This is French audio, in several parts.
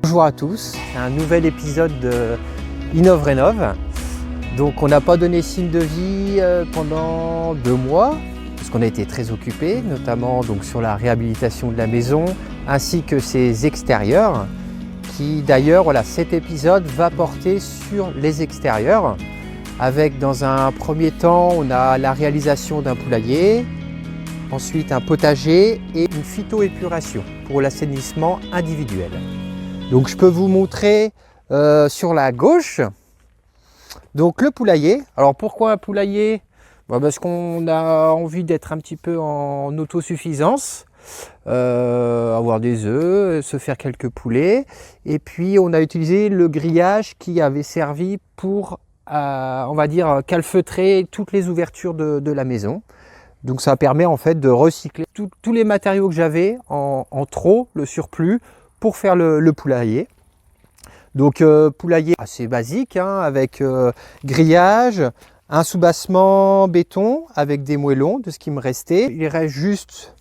Bonjour à tous, c'est un nouvel épisode de Innov-Rénov. Donc on n'a pas donné signe de vie pendant 2 mois, parce qu'on a été très occupés, notamment donc, sur la réhabilitation de la maison, ainsi que ses extérieurs, qui d'ailleurs, voilà, cet épisode va porter sur les extérieurs, avec dans un premier temps, on a la réalisation d'un poulailler, ensuite un potager et une phytoépuration pour l'assainissement individuel. Donc je peux vous montrer sur la gauche donc le poulailler. Alors pourquoi un poulailler? Parce qu'on a envie d'être un petit peu en autosuffisance, avoir des œufs, se faire quelques poulets. Et puis on a utilisé le grillage qui avait servi pour, on va dire, calfeutrer toutes les ouvertures de la maison. Donc ça permet en fait de recycler tous les matériaux que j'avais en trop, le surplus, pour faire le poulailler. Donc poulailler assez basique, hein, avec grillage, un soubassement béton avec des moellons de ce qui me restait. Il reste juste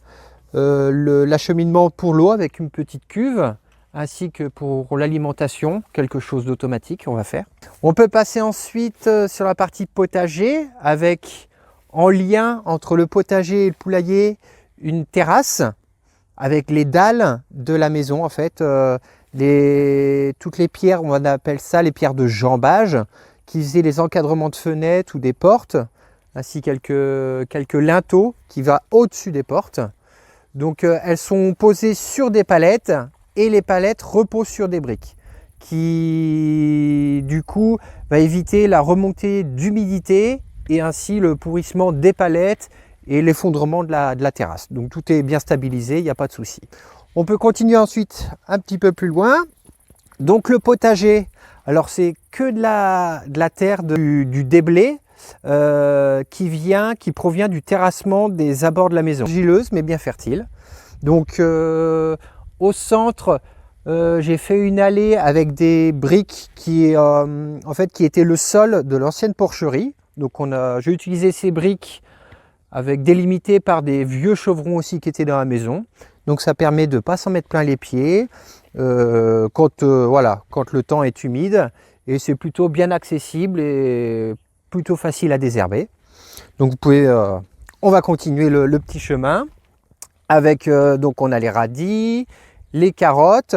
l'acheminement pour l'eau avec une petite cuve, ainsi que pour l'alimentation, quelque chose d'automatique on va faire. On peut passer ensuite sur la partie potager avec, en lien entre le potager et le poulailler, une terrasse avec les dalles de la maison en fait, toutes les pierres, on appelle ça les pierres de jambage, qui faisaient les encadrements de fenêtres ou des portes, ainsi quelques linteaux qui vont au-dessus des portes. Donc elles sont posées sur des palettes et les palettes reposent sur des briques, qui du coup va éviter la remontée d'humidité et ainsi le pourrissement des palettes et l'effondrement de la terrasse. Donc tout est bien stabilisé, il n'y a pas de souci. On peut continuer ensuite un petit peu plus loin. Donc le potager, alors c'est que de la terre, du déblai qui provient du terrassement des abords de la maison. Argileuse mais bien fertile. Donc au centre, j'ai fait une allée avec des briques qui étaient le sol de l'ancienne porcherie. Donc j'ai utilisé ces briques avec délimité par des vieux chevrons aussi qui étaient dans la maison. Donc ça permet de ne pas s'en mettre plein les pieds quand le temps est humide, et c'est plutôt bien accessible et plutôt facile à désherber. Donc vous pouvez, on va continuer le petit chemin avec, donc on a les radis, les carottes.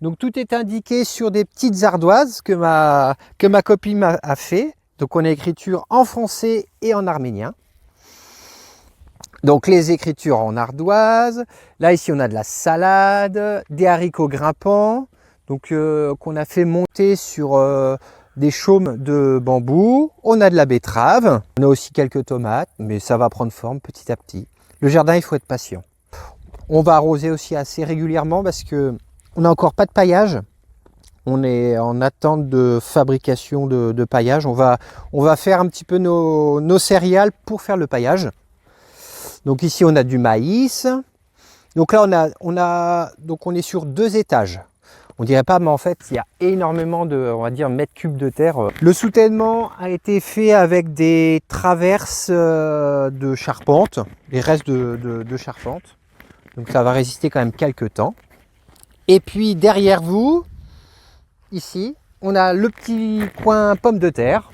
Donc tout est indiqué sur des petites ardoises que ma copine a fait. Donc on a écriture en français et en arménien. Donc les écritures en ardoise. Là ici on a de la salade, des haricots grimpants, donc qu'on a fait monter sur des chaumes de bambou. On a de la betterave, on a aussi quelques tomates, mais ça va prendre forme petit à petit. Le jardin, il faut être patient. On va arroser aussi assez régulièrement parce que on n'a encore pas de paillage. On est en attente de fabrication de paillage. On va faire un petit peu nos céréales pour faire le paillage. Donc ici on a du maïs. Donc là on est sur 2 étages. On dirait pas, mais en fait il y a énormément de, on va dire, mètres cubes de terre. Le soutènement a été fait avec des traverses de charpente, les restes de charpente. Donc ça va résister quand même quelques temps. Et puis derrière vous, ici, on a le petit coin pommes de terre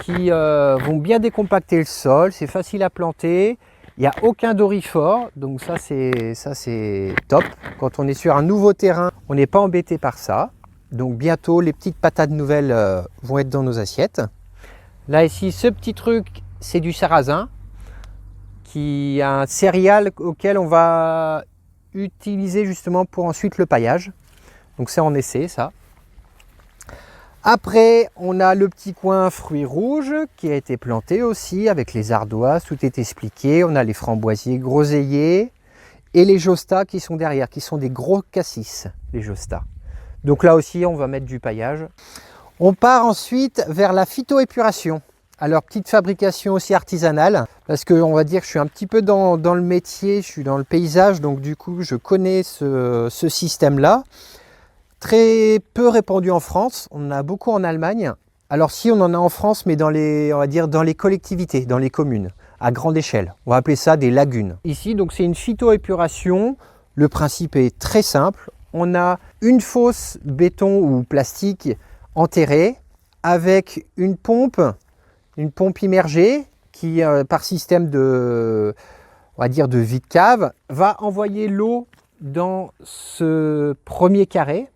qui vont bien décompacter le sol. C'est facile à planter. Il n'y a aucun dorifort, donc ça c'est top. Quand on est sur un nouveau terrain, on n'est pas embêté par ça. Donc bientôt les petites patates nouvelles vont être dans nos assiettes. Là ici, ce petit truc, c'est du sarrasin, qui est un céréal auquel on va utiliser justement pour ensuite le paillage. Donc c'est en essai ça. Après, on a le petit coin fruits rouges qui a été planté aussi avec les ardoises, tout est expliqué. On a les framboisiers, groseilliers et les jostas qui sont derrière, qui sont des gros cassis, les jostas. Donc là aussi, on va mettre du paillage. On part ensuite vers la phytoépuration. Alors, petite fabrication aussi artisanale, parce que on va dire que je suis un petit peu dans le métier, je suis dans le paysage, donc du coup, je connais ce système-là. Très peu répandu en France, on en a beaucoup en Allemagne. Alors si on en a en France, mais dans les collectivités, dans les communes, à grande échelle. On va appeler ça des lagunes. Ici, donc c'est une phytoépuration. Le principe est très simple. On a une fosse béton ou plastique enterrée avec une pompe immergée qui, par système de, on va dire, de vide-cave, va envoyer l'eau dans ce premier carré.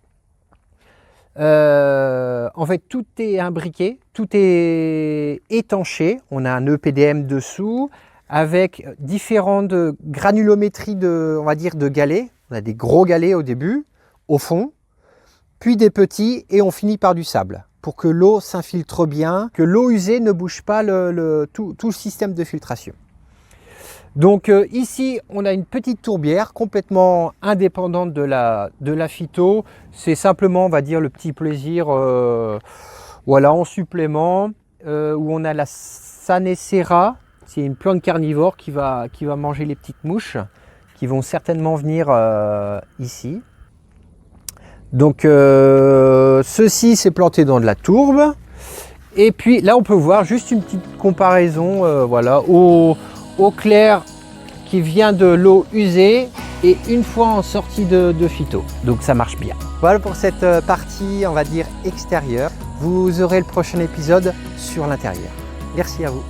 En fait, tout est imbriqué, tout est étanché. On a un EPDM dessous avec différentes granulométries de, on va dire, de galets. On a des gros galets au début, au fond, puis des petits et on finit par du sable pour que l'eau s'infiltre bien, que l'eau usée ne bouge pas tout le système de filtration. Donc ici, on a une petite tourbière complètement indépendante de la phyto. C'est simplement, on va dire, le petit plaisir voilà, en supplément, où on a la Sanacera. C'est une plante carnivore qui va manger les petites mouches qui vont certainement venir ici. Donc ceci c'est planté dans de la tourbe. Et puis là on peut voir juste une petite comparaison voilà, au clair qui vient de l'eau usée et une fois en sortie de phyto. Donc ça marche bien. Voilà pour cette partie, on va dire, extérieure. Vous aurez le prochain épisode sur l'intérieur. Merci à vous.